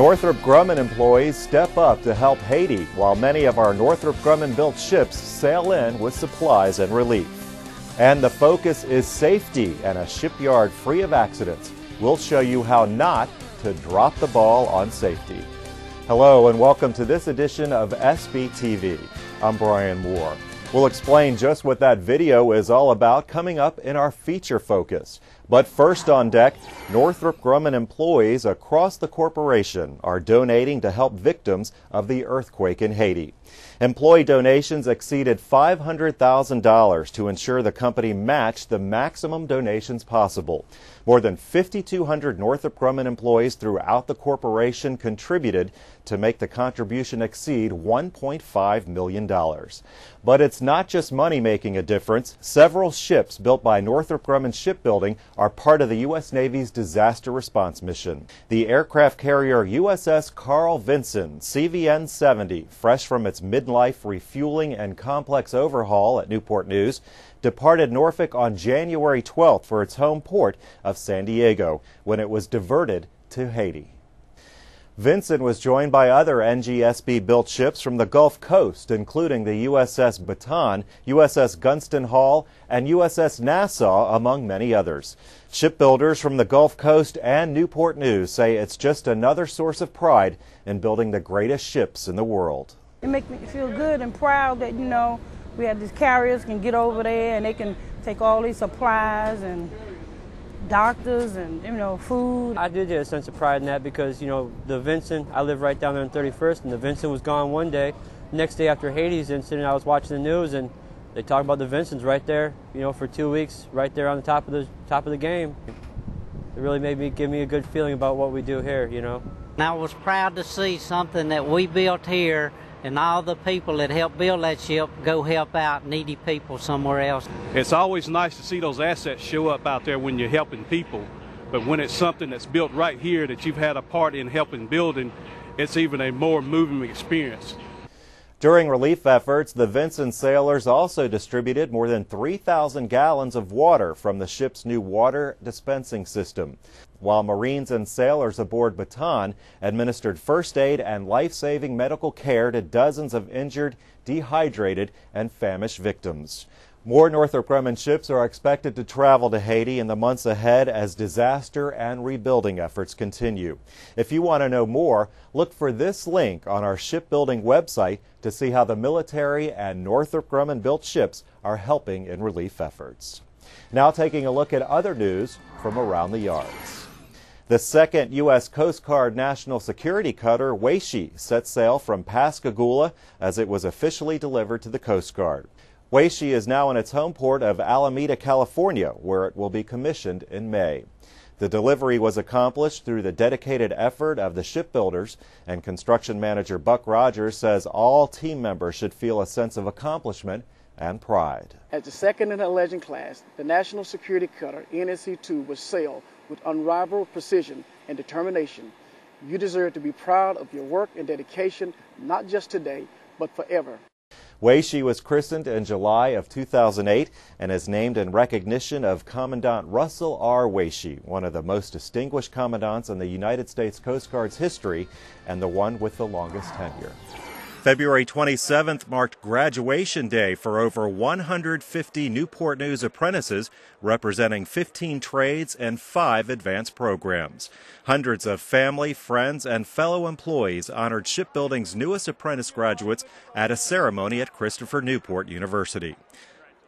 Northrop Grumman employees step up to help Haiti while many of our Northrop Grumman built ships sail in with supplies and relief. And the focus is safety and a shipyard free of accidents. We'll show you how not to drop the ball on safety. Hello and welcome to this edition of SBTV. I'm Bryan Moore. We'll explain just what that video is all about coming up in our feature focus. But first on deck, Northrop Grumman employees across the corporation are donating to help victims of the earthquake in Haiti. Employee donations exceeded $500,000 to ensure the company matched the maximum donations possible. More than 5,200 Northrop Grumman employees throughout the corporation contributed to make the contribution exceed $1.5 million. But it's not just money making a difference. Several ships built by Northrop Grumman Shipbuilding are part of the U.S. Navy's disaster response mission. The aircraft carrier USS Vinson, CVN-70, fresh from its midlife refueling and complex overhaul at Newport News, departed Norfolk on January 12th for its home port of San Diego when it was diverted to Haiti. Vinson was joined by other NGSB-built ships from the Gulf Coast, including the USS Baton, USS Gunston Hall, and USS Nassau, among many others. Shipbuilders from the Gulf Coast and Newport News say it's just another source of pride in building the greatest ships in the world. It makes me feel good and proud that, we have these carriers can get over there and they can take all these supplies and doctors and, food. I did get a sense of pride in that because, the Vinson, I live right down there on 31st, and the Vinson was gone one day. Next day after Haiti's incident, I was watching the news and they talked about the Vinsons right there, for 2 weeks, right there on the top of the game. It really give me a good feeling about what we do here, And I was proud to see something that we built here and all the people that helped build that ship go help out needy people somewhere else. It's always nice to see those assets show up out there when you're helping people, but when it's something that's built right here that you've had a part in helping building, it's even a more moving experience. During relief efforts, the Vinson sailors also distributed more than 3,000 gallons of water from the ship's new water dispensing system, while Marines and sailors aboard Baton administered first aid and life-saving medical care to dozens of injured, dehydrated, and famished victims. More Northrop Grumman ships are expected to travel to Haiti in the months ahead as disaster and rebuilding efforts continue. If you want to know more, look for this link on our shipbuilding website to see how the military and Northrop Grumman built ships are helping in relief efforts. Now taking a look at other news from around the yards. The second U.S. Coast Guard National Security Cutter, Weishi, set sail from Pascagoula as it was officially delivered to the Coast Guard. Weishi is now in its home port of Alameda, California, where it will be commissioned in May. The delivery was accomplished through the dedicated effort of the shipbuilders, and construction manager Buck Rogers says all team members should feel a sense of accomplishment and pride. As the second in the legend class, the National Security Cutter NSC-2 was sailed with unrivaled precision and determination. You deserve to be proud of your work and dedication, not just today, but forever. Weishi was christened in July of 2008 and is named in recognition of Commandant Russell R. Weishi, one of the most distinguished commandants in the United States Coast Guard's history and the one with the longest tenure. February 27th marked graduation day for over 150 Newport News apprentices representing 15 trades and 5 advanced programs. Hundreds of family, friends, and fellow employees honored shipbuilding's newest apprentice graduates at a ceremony at Christopher Newport University.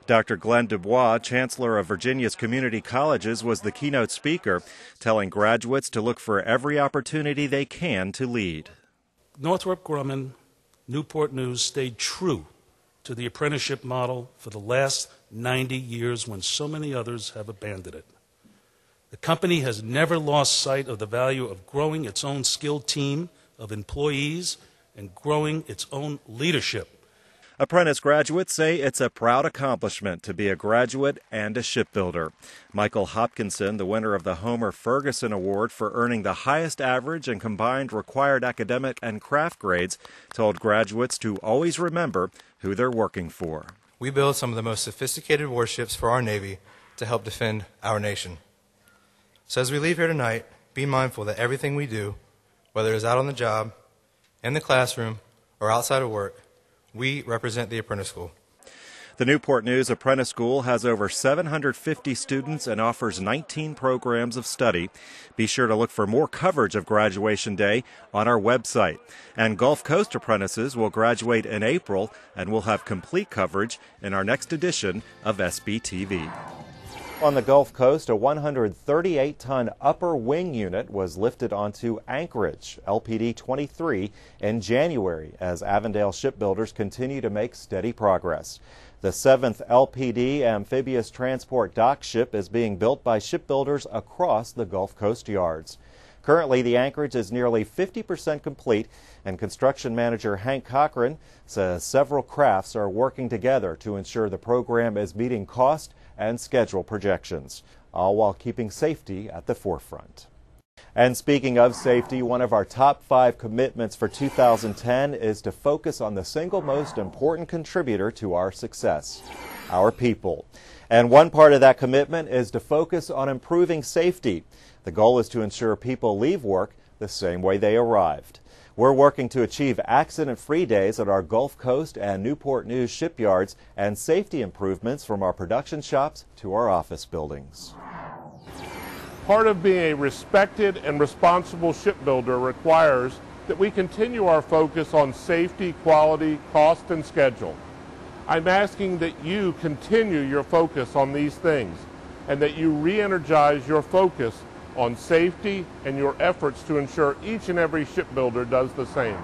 Dr. Glenn Dubois, Chancellor of Virginia's community colleges, was the keynote speaker, telling graduates to look for every opportunity they can to lead. Northrop Grumman Newport News stayed true to the apprenticeship model for the last 90 years when so many others have abandoned it. The company has never lost sight of the value of growing its own skilled team of employees and growing its own leadership. Apprentice graduates say it's a proud accomplishment to be a graduate and a shipbuilder. Michael Hopkinson, the winner of the Homer Ferguson Award for earning the highest average and combined required academic and craft grades, told graduates to always remember who they're working for. We build some of the most sophisticated warships for our Navy to help defend our nation. So as we leave here tonight, be mindful that everything we do, Whether it's out on the job, in the classroom, or outside of work, we represent the apprentice school. The Newport News Apprentice School has over 750 students and offers 19 programs of study. Be sure to look for more coverage of Graduation Day on our website. And Gulf Coast apprentices will graduate in April, and we'll have complete coverage in our next edition of SBTV. On the Gulf Coast, a 138-ton upper wing unit was lifted onto Anchorage, LPD 23, in January as Avondale shipbuilders continue to make steady progress. The 7th LPD amphibious transport dock ship is being built by shipbuilders across the Gulf Coast yards. Currently, the Anchorage is nearly 50% complete, and construction manager Hank Cochran says several crafts are working together to ensure the program is meeting cost and schedule projections, all while keeping safety at the forefront. And speaking of safety, one of our top 5 commitments for 2010 is to focus on the single most important contributor to our success, our people. And one part of that commitment is to focus on improving safety. The goal is to ensure people leave work the same way they arrived. We're working to achieve accident-free days at our Gulf Coast and Newport News shipyards and safety improvements from our production shops to our office buildings. Part of being a respected and responsible shipbuilder requires that we continue our focus on safety, quality, cost, and schedule. I'm asking that you continue your focus on these things and that you re-energize your focus on safety and your efforts to ensure each and every shipbuilder does the same.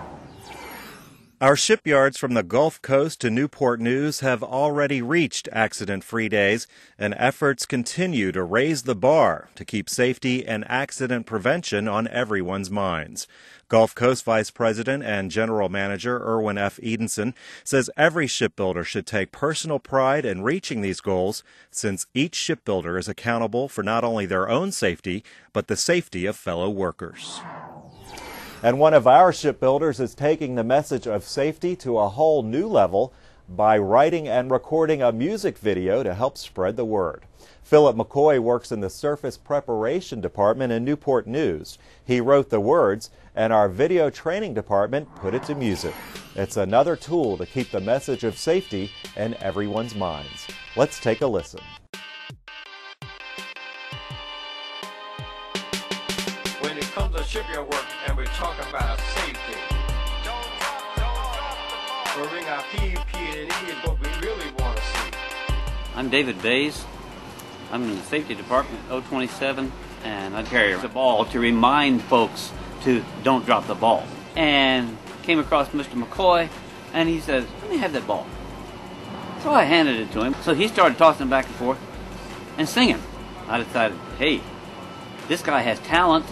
Our shipyards from the Gulf Coast to Newport News have already reached accident-free days, and efforts continue to raise the bar to keep safety and accident prevention on everyone's minds. Gulf Coast Vice President and General Manager Erwin F. Edenson says every shipbuilder should take personal pride in reaching these goals, since each shipbuilder is accountable for not only their own safety, but the safety of fellow workers. And one of our shipbuilders is taking the message of safety to a whole new level by writing and recording a music video to help spread the word. Philip McCoy works in the Surface Preparation Department in Newport News. He wrote the words, and our video training department put it to music. It's another tool to keep the message of safety in everyone's minds. Let's take a listen. When it comes to shipyard work and we're talking about safety, we'll ring our PP&E is what we really want to see. I'm David Bays. I'm in the safety department, 027, and I carry the ball to remind folks to don't drop the ball. And came across Mr. McCoy, and he says, let me have that ball. So I handed it to him. So he started tossing it back and forth and singing. I decided, hey, this guy has talent.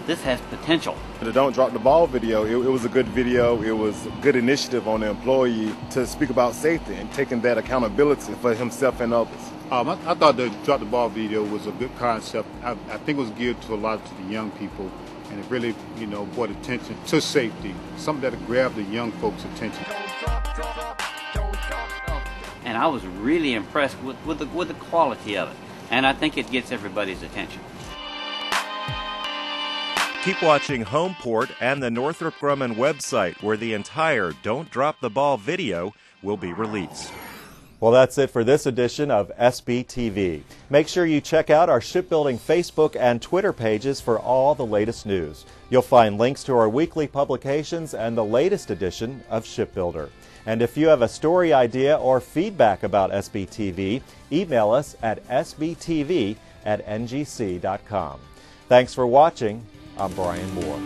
This has potential. The Don't Drop the Ball video, it was a good video. It was a good initiative on the employee to speak about safety and taking that accountability for himself and others. I thought the Drop the Ball video was a good concept. I think it was geared to a lot to the young people, and it really, brought attention to safety, something that grabbed the young folks' attention. And I was really impressed with the quality of it, and I think it gets everybody's attention. Keep watching Homeport and the Northrop Grumman website, where the entire Don't Drop the Ball video will be released. Well, that's it for this edition of SBTV. Make sure you check out our shipbuilding Facebook and Twitter pages for all the latest news. You'll find links to our weekly publications and the latest edition of Shipbuilder. And if you have a story idea or feedback about SBTV, email us at sbtv@ngc.com. Thanks for watching. I'm Bryan Moore.